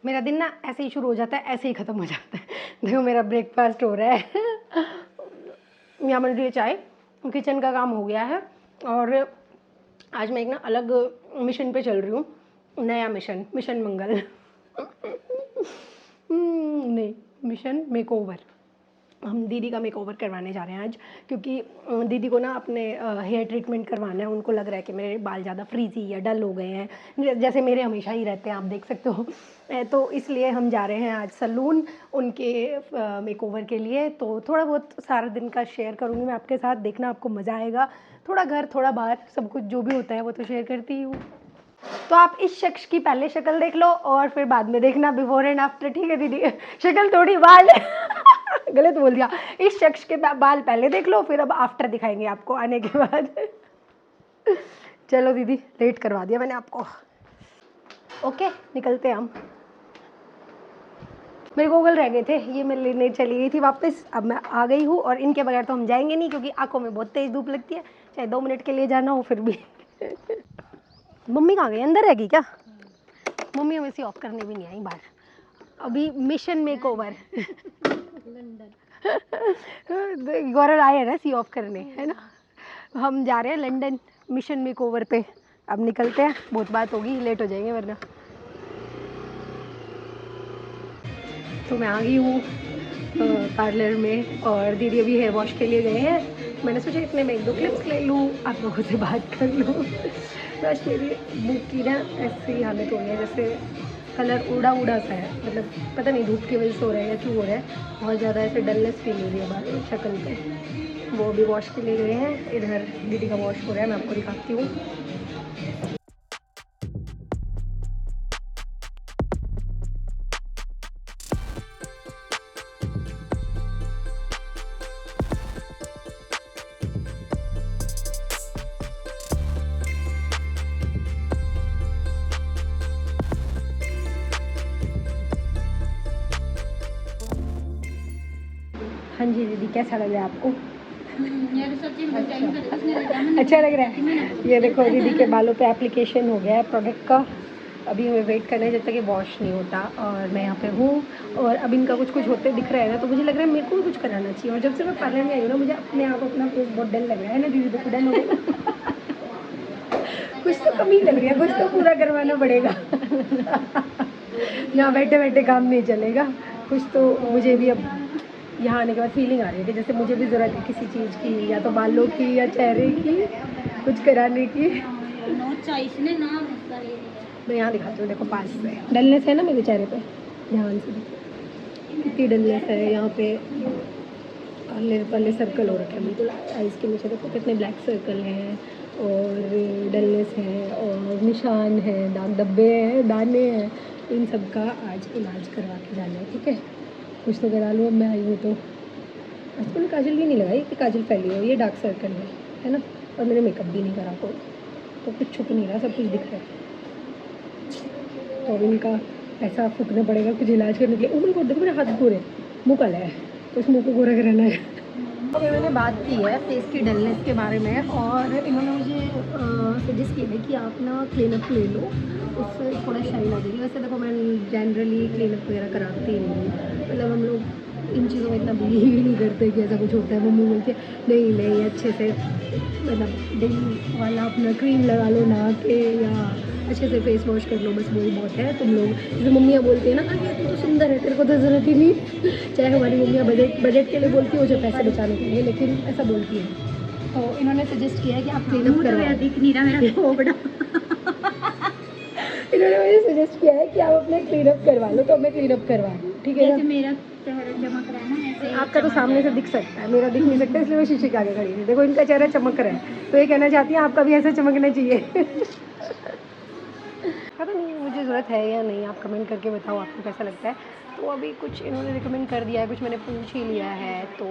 मेरा दिन ना ऐसे ही शुरू हो जाता है, ऐसे ही ख़त्म हो जाता है। देखो मेरा ब्रेकफास्ट हो रहा है। यहाँ बन रही है चाय, किचन का काम हो गया है और आज मैं एक ना अलग मिशन पे चल रही हूँ। नया मिशन, मिशन मंगल। नहीं, मिशन मेकओवर। हम दीदी का मेकओवर करवाने जा रहे हैं आज, क्योंकि दीदी को ना अपने हेयर ट्रीटमेंट करवाना है। उनको लग रहा है कि मेरे बाल ज़्यादा फ्रीजी या डल हो गए हैं, जैसे मेरे हमेशा ही रहते हैं, आप देख सकते हो। तो इसलिए हम जा रहे हैं आज सैलून उनके मेकओवर के लिए। तो थोड़ा बहुत सारा दिन का शेयर करूँगी मैं आपके साथ, देखना आपको मज़ा आएगा। थोड़ा घर थोड़ा बाहर, सब कुछ जो भी होता है वो तो शेयर करती हूँ। तो आप इस शख्स की पहले शक्ल देख लो और फिर बाद में देखना बिफोर एंड आफ्टर, ठीक है दीदी? शक्ल थोड़ी, बाल। गलत बोल दिया। इस शख्स के बाल पहले देख लो, फिर अब आफ्टर दिखाएंगे आपको आने के बाद। चलो दीदी, लेट करवा दिया मैंने आपको। ओके, निकलते हैं हम। मेरे गोगल रह गए थे, ये मैं लेने चली गई थी वापस। अब मैं आ गई हूँ और इनके बगैर तो हम जाएंगे नहीं, क्योंकि आंखों में बहुत तेज़ धूप लगती है, चाहे 2 मिनट के लिए जाना हो फिर भी। मम्मी कहाँ गई? अंदर रहेगी क्या? मम्मी हमें सी ऑफ करने भी नहीं आई बाहर। अभी मिशन मेकओवर। गौरव आए हैं ना सी ऑफ करने, है ना? हम जा रहे हैं लंदन मिशन मेकओवर पे। अब निकलते हैं, बहुत बात होगी, लेट हो जाएंगे वरना। तो मैं आ गई हूँ पार्लर में और दीदी अभी हेयर वॉश के लिए गए हैं। मैंने सोचा इतने में 1-2 क्लिप्स ले लूँ, आप लोगों से बात कर लूँ। बस मेरी मुँह की ना ऐसी हालत हो गई है जैसे कलर उड़ा उड़ा सा है, मतलब पता नहीं धूप की वजह से हो रहा है या क्यों हो रहा है। बहुत ज़्यादा ऐसे डलनेस फील हो रही है शक्ल पे। वो भी वॉश के लिए गए हैं, इधर दीदी का वॉश हो रहा है, मैं आपको दिखाती हूँ। हाँ जी दीदी, कैसा लग रहा है आपको? अच्छा लग रहा है। ये देखो दीदी के बालों पे एप्लीकेशन हो गया है प्रोडक्ट का। अभी हमें वेट करना है जब तक ये वॉश नहीं होता। और मैं यहाँ पे हूँ और अब इनका कुछ कुछ होते दिख रहा है ना, तो मुझे लग रहा है मेरे को भी कुछ कराना चाहिए। और जब से मैं पार्लर में आई हूँ ना, मुझे अपने आप अपना फेस बहुत डल लग रहा है ना दीदी, देखो डल हो गया। कुछ तो कमी लग रही है, कुछ तो पूरा करवाना पड़ेगा। यहाँ बैठे बैठे काम नहीं चलेगा। कुछ तो मुझे भी अब यहाँ आने के बाद फीलिंग आ रही है कि जैसे मुझे भी ज़रूरत है किसी चीज़ की, या तो बालों की या चेहरे की, कुछ कराने की। मैं यहाँ दिखाती हूँ, देखो पास से डलनेस है ना मेरे चेहरे पे, ध्यान से देखो कितनी डलनेस है यहाँ पे। काले काले सर्कल हो रखे हैं बिल्कुल आइज़ के नीचे, देखो कितने ब्लैक सर्कल हैं और डलनेस है और निशान है, दाग धब्बे हैं, दाने हैं। इन सब का आज इलाज करवा के जाना है, ठीक है? कुछ तो करा लो। अब मैं आई हूँ तो आज मैंने काजल भी नहीं लगाई कि काजल फैली हो, ये डार्क सर्कल है ना? और मैंने मेकअप भी नहीं करा कोई, तो कुछ छुप नहीं रहा, सब कुछ दिख रहा है। तो अब इनका ऐसा फूकना पड़ेगा कुछ इलाज करने के लिए। उम्र को देखो मेरे हाथ गोरे, मुँह काला है, तो उस मुँह को गोरा कराना है। अभी मैंने बात की है फेस की डलनेस के बारे में और इन्होंने मुझे सजेस्ट किया है कि आप ना क्लीनअप ले लो, उससे थोड़ा शाइन आ जाएगी। वैसे देखो मैं जनरली क्लीनअप वगैरह कराती ही नहीं, मतलब हम लोग इन चीज़ों में इतना बिलीव ही नहीं करते कि ऐसा कुछ होता है। मम्मी बोलती है नहीं नहीं अच्छे से मतलब डेली वाला अपना क्रीम लगा लो नहा के, या अच्छे से फेस वॉश कर लो, बस वही बहुत है। तुम लोग जैसे मम्मियाँ बोलती है ना, अरे तू तो सुंदर है, तेरे को तो ज़रूरत ही नहीं। चाहे हमारी मम्मियाँ बजट के लिए बोलती हो, जो पैसे बचाने के लिए, लेकिन ऐसा बोलती है। तो इन्होंने सजेस्ट किया है कि आप क्लीनअप करो। दिख नहीं रहा मेरा खोपड़ा। इन्होंने मुझे सजेस्ट किया है कि आप अपने क्लीनअप करवा लो, तो मैं क्लीनअप करवा लूँ, ठीक है ना? मेरा चेहरा चमक रहा है ना ऐसे। आपका तो सामने से दिख सकता है, मेरा दिख नहीं सकता, इसलिए मैं शीशे के आगे खड़ी हूँ। देखो इनका चेहरा चमक रहा है, तो ये कहना चाहती है आपका भी ऐसा चमकना चाहिए। पता नहीं मुझे ज़रूरत है या नहीं, आप कमेंट करके बताओ आपको कैसा लगता है। तो अभी कुछ इन्होंने रिकमेंड कर दिया है, कुछ मैंने पूछ ही लिया है, तो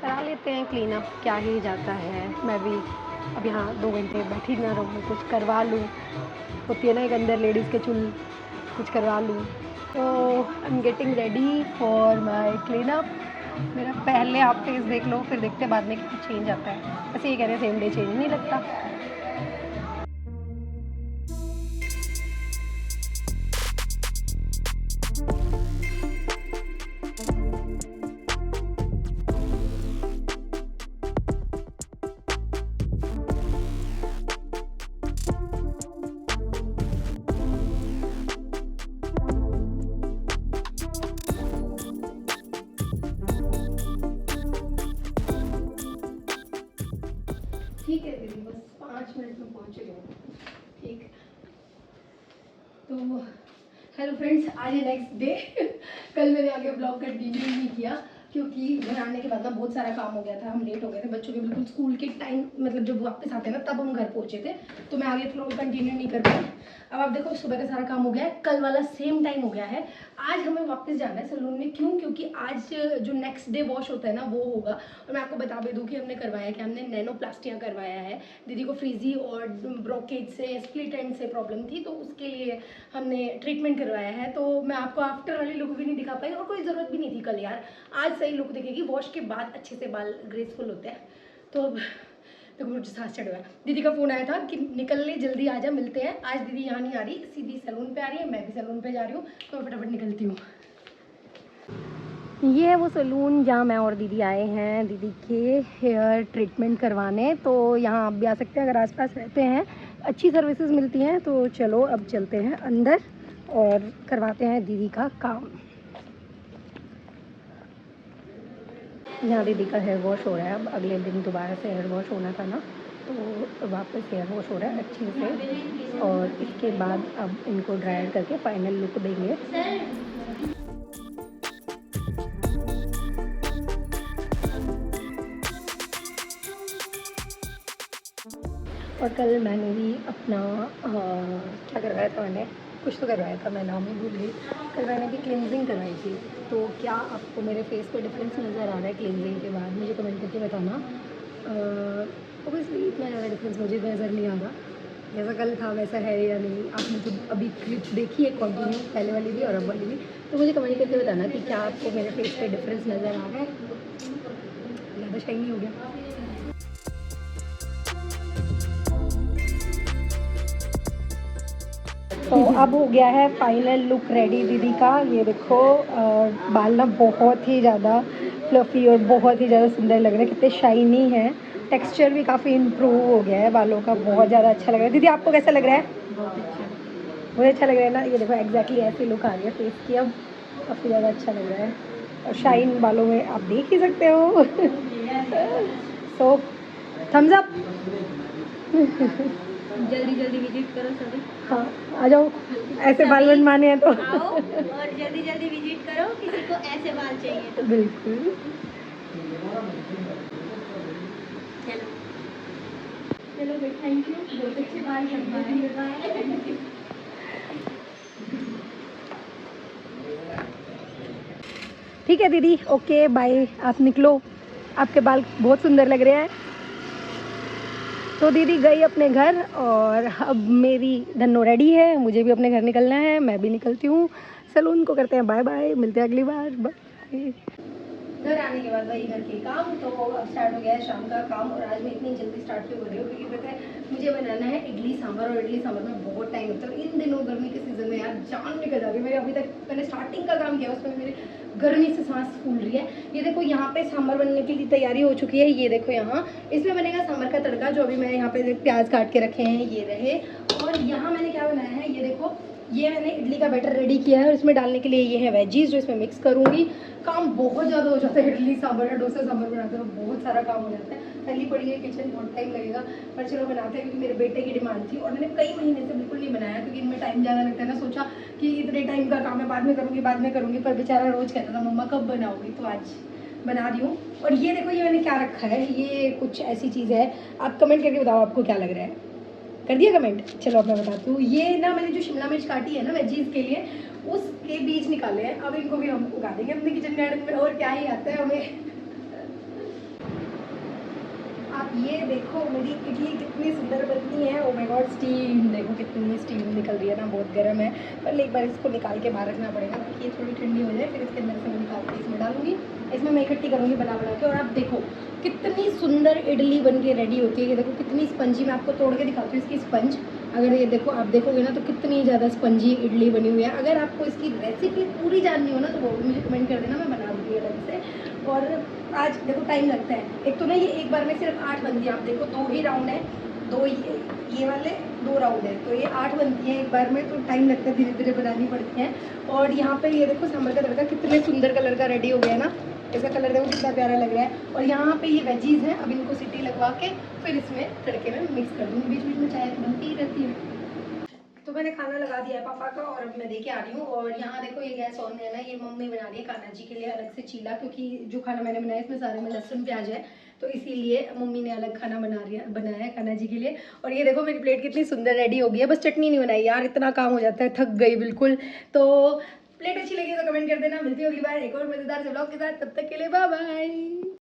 करा लेते हैं क्लीनअप, क्या ही जाता है। मैं भी अब यहाँ 2 घंटे बैठी ना रहूँ, कुछ करवा लूँ। होती है ना एक अंदर लेडीज़ के चुल, कुछ करवा लूँ। तो I am getting ready for my cleanup. मेरा पहले आप फेस देख लो, फिर देखते हैं बाद में क्या चेंज आता है। ऐसे ये कह रहे हैं सेम डे चेंज नहीं लगता। हेलो फ्रेंड्स, आज है नेक्स्ट डे। कल मैंने आगे ब्लॉग कंटिन्यू नहीं किया क्योंकि घर आने के बाद ना बहुत सारा काम हो गया था, हम लेट हो गए थे। बच्चों के बिल्कुल स्कूल के टाइम मतलब जब वापस आते हैं ना तब हम घर पहुंचे थे, तो मैं आगे ब्लॉग कंटिन्यू नहीं कर पाई। अब आप देखो सुबह का सारा काम हो गया है, कल वाला सेम टाइम हो गया है। आज हमें वापस जाना है सैलून में। क्यों? क्योंकि आज जो नेक्स्ट डे वॉश होता है ना वो होगा। और मैं आपको बता भी दूँ कि हमने करवाया कि हमने नैनोप्लास्टियाँ करवाया है। दीदी को फ्रीजी और ब्रोकेज से स्प्लिट एंड से प्रॉब्लम थी, तो उसके लिए हमने ट्रीटमेंट करवाया है। तो मैं आपको आफ्टर वाली लुक भी नहीं दिखा पाई और कोई ज़रूरत भी नहीं थी कल यार। आज सही लुक दिखेगी, वॉश के बाद अच्छे से बाल ग्रेसफुल होते हैं। तो अब देखो मुझे सांस चढ़ गया। दीदी का फ़ोन आया था कि निकल ले जल्दी आ जा, मिलते हैं। आज दीदी यहाँ नहीं आ रही, सीधी सैलून पे आ रही है, मैं भी सैलून पे जा रही हूँ, तो मैं फटाफट निकलती हूँ। ये है वो सैलून जहाँ मैं और दीदी आए हैं दीदी के हेयर ट्रीटमेंट करवाने। तो यहाँ आप भी आ सकते हैं अगर आसपास रहते हैं, अच्छी सर्विसेज मिलती हैं। तो चलो अब चलते हैं अंदर और करवाते हैं दीदी का काम। यहाँ दीदी का हेयर वॉश हो रहा है। अब अगले दिन दोबारा से हेयर वॉश होना था ना, तो वापस हेयर वॉश हो रहा है अच्छे से। और इसके बाद अब इनको ड्रायर करके फाइनल लुक देंगे। और कल मैंने भी अपना क्या करवाया था, मैंने कुछ तो करवाया था, मैं नाम ही भूल गई। कल मैंने भी क्लिनजिंग करवाई थी। तो क्या आपको मेरे फेस पे डिफरेंस नज़र आ रहा है क्लिनजिंग के बाद? मुझे कमेंट करके बताना। ओबियसली इतना ज़्यादा डिफरेंस मुझे नज़र नहीं आ रहा, जैसा कल था वैसा है या नहीं। आपने तो अभी क्लिप देखी है कंटिन्यू, पहले वाली भी और अब वाली भी। तो मुझे कमेंट करके बताना कि क्या आपको मेरे फेस पे डिफरेंस नज़र आ रहा है। ज़्यादा शाइनी हो गया। तो अब हो गया है फाइनल लुक रेडी दीदी का। ये देखो बाल ना बहुत ही ज़्यादा फ्लफ़ी और बहुत ही ज़्यादा सुंदर लग रहे हैं, कितने शाइनी है। टेक्सचर भी काफ़ी इम्प्रूव हो गया है बालों का, बहुत ज़्यादा अच्छा लग रहा है। दीदी आपको कैसा लग रहा है? बहुत अच्छा लग रहा है ना। ये देखो एग्जैक्टली ऐसी लुक आ रही है फेस की अब, काफ़ी ज़्यादा अच्छा लग रहा है। और शाइन बालों में आप देख ही सकते हो। सो थम्स अप। जल्दी जल्दी विजिट करो सभी। हाँ आ जाओ, ऐसे बाल बनवाने हैं तो आओ और जल्दी जल्दी विजिट करो, किसी को ऐसे बाल चाहिए तो। बिल्कुल। चलो चलो भाई, थैंक यू, बहुत अच्छे बाल बनवाए। ठीक है दीदी, ओके बाय, आप निकलो, आपके बाल बहुत सुंदर लग रहे हैं। तो दीदी गई अपने घर और अब मेरी धन्नो रेडी है, मुझे भी अपने घर निकलना है, मैं भी निकलती हूँ। सैलून को करते हैं बाय बाय, मिलते हैं अगली बार, बाय। घर आने के बाद वही घर के काम। तो अब स्टार्ट हो गया है शाम का काम। और आज मैं इतनी जल्दी स्टार्ट क्यों कर रही हूँ? क्योंकि पता है मुझे बनाना है इडली सांभर, और इडली सांभर में बहुत टाइम लगता है। इन दिनों गर्मी के सीज़न में यार जान निकल जाती है मेरी। अभी तक मैंने स्टार्टिंग का काम किया, उसमें मेरी गर्मी से सांस फूल रही है। ये देखो यहाँ पे सांभर बनने के लिए तैयारी हो चुकी है। ये देखो यहाँ इसमें बनेगा सांभर का तड़का, जो अभी मैं यहाँ पे प्याज काट के रखे हैं ये रहे। और यहाँ मैंने क्या बनाया है, ये देखो, ये मैंने इडली का बैटर रेडी किया है। और इसमें डालने के लिए ये है वेजीज, जो इसमें मिक्स करूँगी। काम बहुत ज़्यादा हो जाता है, इडली सांभर या डोसा सांभर बनाते हैं बहुत सारा काम हो जाता है। पहली पड़ी है किचन, बहुत टाइम लगेगा, पर चलो बनाते हैं। क्योंकि मेरे बेटे की डिमांड थी और मैंने कई महीने से बिल्कुल नहीं बनाया, क्योंकि इनमें टाइम ज़्यादा लगता है ना। सोचा कि इतने टाइम का काम है, बाद में करूँगी बाद में करूँगी, पर बेचारा रोज़ कहता था मम्मा कब बनाओगी, तो आज बना रही हूँ। और ये देखो ये मैंने क्या रखा है, ये कुछ ऐसी चीज़ है, आप कमेंट करके बताओ आपको क्या लग रहा है। कर दिया कमेंट? चलो अब मैं बताती हूँ। ये ना मैंने जो शिमला मिर्च काटी है ना वेजीज के लिए, उसके बीज निकाले हैं। अब इनको भी हम उगा देंगे अपने किचन गार्डन में, और क्या ही आता है हमें। आप ये देखो मेरी इडली कितनी सुंदर बनती है। ओ माय गॉड, स्टीम देखो कितनी स्टीम निकल रही है ना, बहुत गर्म है। पर एक बार इसको निकाल के बाहर रखना पड़ेगा ताकि ये थोड़ी ठंडी हो जाए, फिर इसके अंदर से मैं निकाल के इसमें डालूंगी। इसमें मैं इकट्ठी करूँगी बना के। और आप देखो कितनी सुंदर इडली बन के रेडी होती है। ये देखो कितनी स्पंजी, मैं आपको तोड़ के दिखाती हूँ इसकी स्पंज। अगर ये देखो आप देखोगे ना तो कितनी ज़्यादा स्पंजी इडली बनी हुई है। अगर आपको इसकी रेसिपी पूरी जाननी हो ना तो वो भी मुझे कमेंट कर देना, मैं बना दूँगी अलग से। और आज देखो टाइम लगता है, एक तो ना ये एक बार में सिर्फ 8 बनती है। आप देखो 2 ही राउंड है, 2 ये वाले 2 राउंड है, तो ये 8 बनती है एक बार में, तो टाइम लगता है, धीरे धीरे बनानी पड़ती है। और यहाँ पे ये देखो सांभर का तड़का कितने सुंदर कलर का रेडी हो गया है ना, इसका कलर देखो कितना प्यारा लग रहा है। और यहाँ पे ये वेजीज हैं, अब इनको सीटी लगवा के फिर इसमें तड़के में मिक्स कर दूँगी। बीच बीच में चाय तो बनती ही रहती है। तो मैंने खाना लगा दिया है पापा का और अब मैं देके आ रही हूँ। और यहाँ देखो ये गैस ऑन है ना, ये मम्मी बना रही है कान्हा जी के लिए अलग से चीला, क्योंकि जो खाना मैंने बनाया इसमें सारे में लहसुन प्याज है, तो इसीलिए मम्मी ने अलग खाना बनाया है कान्हा जी के लिए। और ये देखो मेरी प्लेट कितनी सुंदर रेडी हो गई है, बस चटनी नहीं बनाई यार, इतना काम हो जाता है, थक गई बिल्कुल। तो प्लेट अच्छी लगी तो कमेंट कर देना। मिलती है अगली बार एक और मज़ेदार से व्लॉग के साथ, तब तक के लिए बाय बाय।